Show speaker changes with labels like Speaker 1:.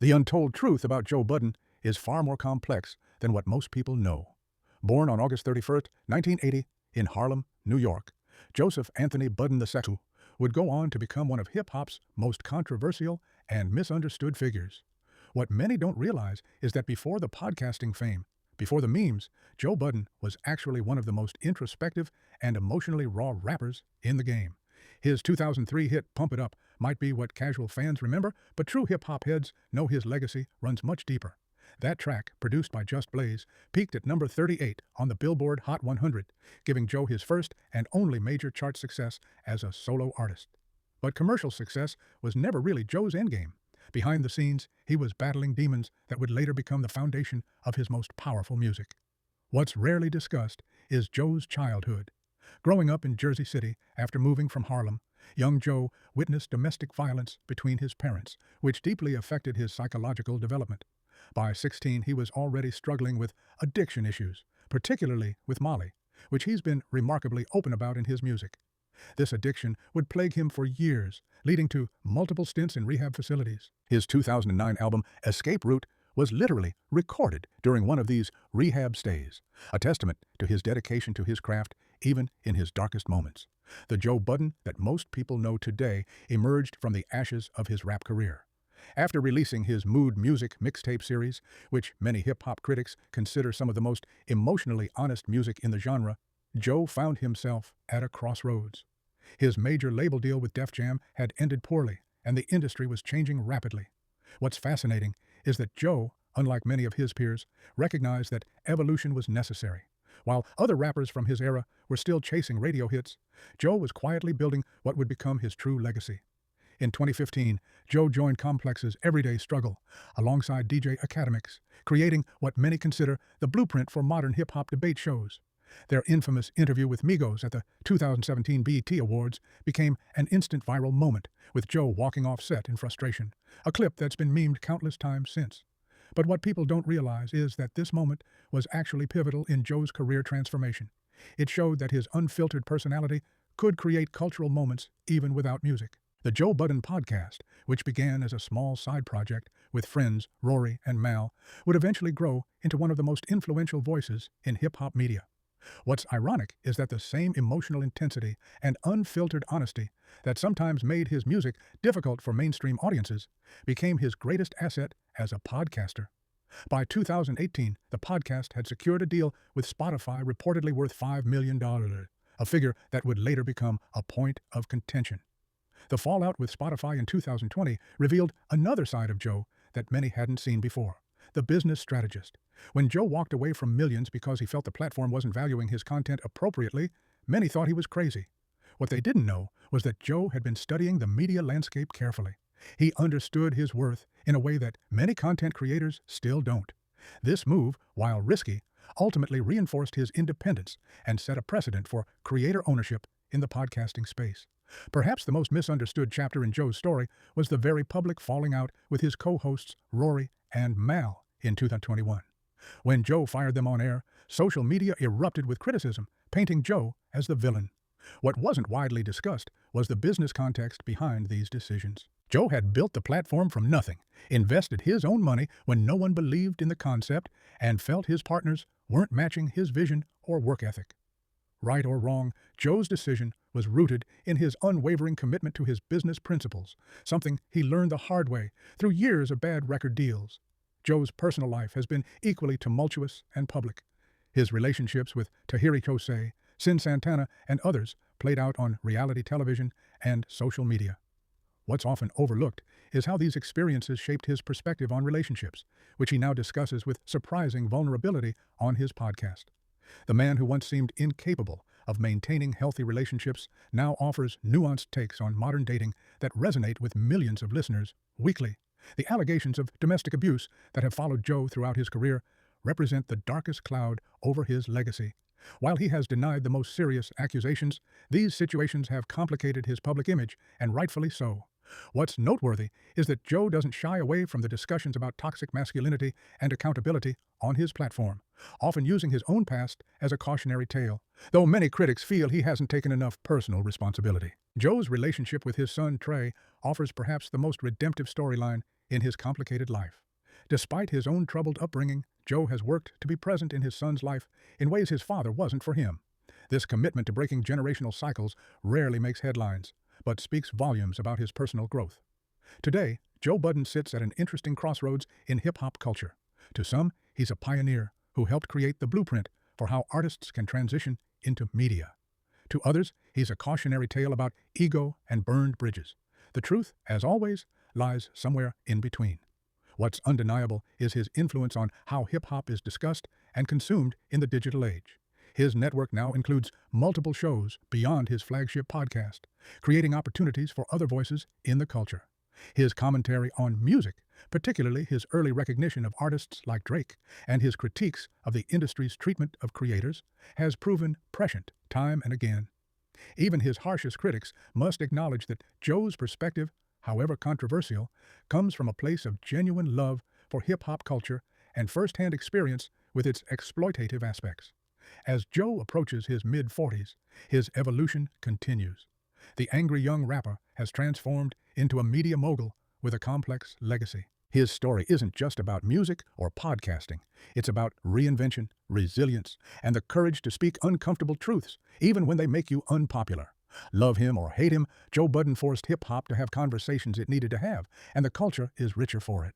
Speaker 1: The untold truth about Joe Budden is far more complex than what most people know. Born on August 31st, 1980, in Harlem, New York, Joseph Anthony Budden II would go on to become one of hip-hop's most controversial and misunderstood figures. What many don't realize is that before the podcasting fame, before the memes, Joe Budden was actually one of the most introspective and emotionally raw rappers in the game. His 2003 hit Pump It Up might be what casual fans remember, but true hip-hop heads know his legacy runs much deeper. That track, produced by Just Blaze, peaked at number 38 on the Billboard Hot 100, giving Joe his first and only major chart success as a solo artist. But commercial success was never really Joe's endgame. Behind the scenes, he was battling demons that would later become the foundation of his most powerful music. What's rarely discussed is Joe's childhood. Growing up in Jersey City after moving from Harlem, young Joe witnessed domestic violence between his parents, which deeply affected his psychological development. By 16, he was already struggling with addiction issues, particularly with Molly, which he's been remarkably open about in his music. This addiction would plague him for years, leading to multiple stints in rehab facilities. His 2009 album, Escape Route, was literally recorded during one of these rehab stays, a testament to his dedication to his craft, even in his darkest moments. The Joe Budden that most people know today emerged from the ashes of his rap career. After releasing his Mood Music mixtape series, which many hip-hop critics consider some of the most emotionally honest music in the genre, Joe found himself at a crossroads. His major label deal with Def Jam had ended poorly, and the industry was changing rapidly. What's fascinating is that Joe, unlike many of his peers, recognized that evolution was necessary. While other rappers from his era were still chasing radio hits, Joe was quietly building what would become his true legacy. In 2015, Joe joined Complex's Everyday Struggle alongside DJ Academics, creating what many consider the blueprint for modern hip-hop debate shows. Their infamous interview with Migos at the 2017 BET Awards became an instant viral moment, with Joe walking off set in frustration, a clip that's been memed countless times since. But what people don't realize is that this moment was actually pivotal in Joe's career transformation. It showed that his unfiltered personality could create cultural moments even without music. The Joe Budden Podcast, which began as a small side project with friends Rory and Mal, would eventually grow into one of the most influential voices in hip-hop media. What's ironic is that the same emotional intensity and unfiltered honesty that sometimes made his music difficult for mainstream audiences became his greatest asset as a podcaster. By 2018, the podcast had secured a deal with Spotify reportedly worth $5 million, a figure that would later become a point of contention. The fallout with Spotify in 2020 revealed another side of Joe that many hadn't seen before: the business strategist. When Joe walked away from millions because he felt the platform wasn't valuing his content appropriately, many thought he was crazy. What they didn't know was that Joe had been studying the media landscape carefully. He understood his worth in a way that many content creators still don't. This move, while risky, ultimately reinforced his independence and set a precedent for creator ownership in the podcasting space. Perhaps the most misunderstood chapter in Joe's story was the very public falling out with his co-hosts Rory and Mal in 2021. When Joe fired them on air, social media erupted with criticism, painting Joe as the villain. What wasn't widely discussed was the business context behind these decisions. Joe had built the platform from nothing, invested his own money when no one believed in the concept, and felt his partners weren't matching his vision or work ethic. Right or wrong, Joe's decision was rooted in his unwavering commitment to his business principles, something he learned the hard way through years of bad record deals. Joe's personal life has been equally tumultuous and public. His relationships with Tahiri Kosei, Sin Santana, and others played out on reality television and social media. What's often overlooked is how these experiences shaped his perspective on relationships, which he now discusses with surprising vulnerability on his podcast. The man who once seemed incapable of maintaining healthy relationships now offers nuanced takes on modern dating that resonate with millions of listeners weekly. The allegations of domestic abuse that have followed Joe throughout his career represent the darkest cloud over his legacy. While he has denied the most serious accusations, these situations have complicated his public image, and rightfully so. What's noteworthy is that Joe doesn't shy away from the discussions about toxic masculinity and accountability on his platform, often using his own past as a cautionary tale, though many critics feel he hasn't taken enough personal responsibility. Joe's relationship with his son Trey offers perhaps the most redemptive storyline in his complicated life. Despite his own troubled upbringing, Joe has worked to be present in his son's life in ways his father wasn't for him. This commitment to breaking generational cycles rarely makes headlines, but speaks volumes about his personal growth. Today, Joe Budden sits at an interesting crossroads in hip-hop culture. To some, he's a pioneer who helped create the blueprint for how artists can transition into media. To others, he's a cautionary tale about ego and burned bridges. The truth, as always, lies somewhere in between. What's undeniable is his influence on how hip-hop is discussed and consumed in the digital age. His network now includes multiple shows beyond his flagship podcast, creating opportunities for other voices in the culture. His commentary on music, particularly his early recognition of artists like Drake and his critiques of the industry's treatment of creators, has proven prescient time and again. Even his harshest critics must acknowledge that Joe's perspective, however controversial, comes from a place of genuine love for hip-hop culture and first-hand experience with its exploitative aspects. As Joe approaches his mid-40s, his evolution continues. The angry young rapper has transformed into a media mogul with a complex legacy. His story isn't just about music or podcasting. It's about reinvention, resilience, and the courage to speak uncomfortable truths, even when they make you unpopular. Love him or hate him, Joe Budden forced hip-hop to have conversations it needed to have, and the culture is richer for it.